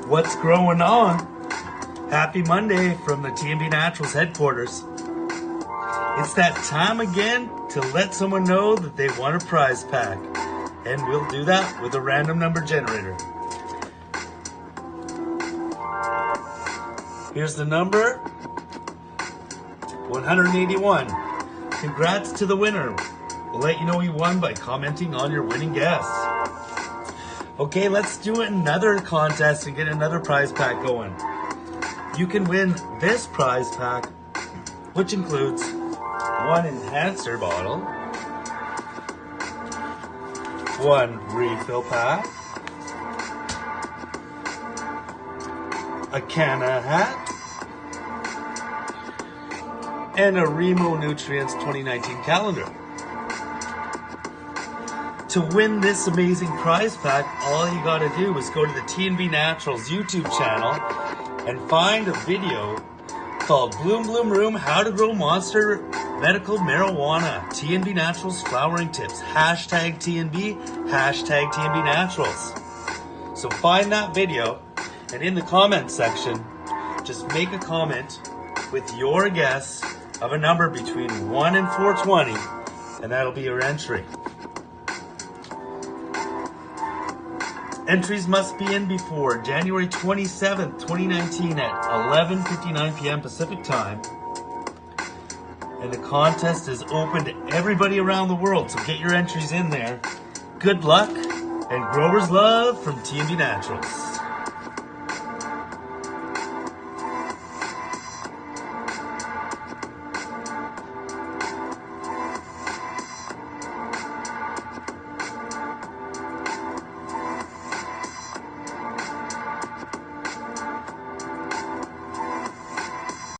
What's growing on? Happy Monday from the TNB Naturals headquarters. It's that time again to let someone know that they want a prize pack. And we'll do that with a random number generator. Here's the number, 181. Congrats to the winner. We'll let you know you won by commenting on your winning guess. Okay, let's do another contest and get another prize pack going. You can win this prize pack, which includes one enhancer bottle, one refill pack, a Canna hat, and a Remo Nutrients 2019 calendar. To win this amazing prize pack, all you gotta do is go to the TNB Naturals YouTube channel and find a video called Bloom Bloom Room, How to Grow Monster Medical Marijuana, TNB Naturals Flowering Tips, hashtag TNB, hashtag TNB Naturals. So find that video, and in the comment section, just make a comment with your guess of a number between 1 and 420, and that'll be your entry. Entries must be in before January 27th, 2019 at 11:59 p.m. Pacific Time. And the contest is open to everybody around the world, so get your entries in there. Good luck, and growers love from TNB Naturals.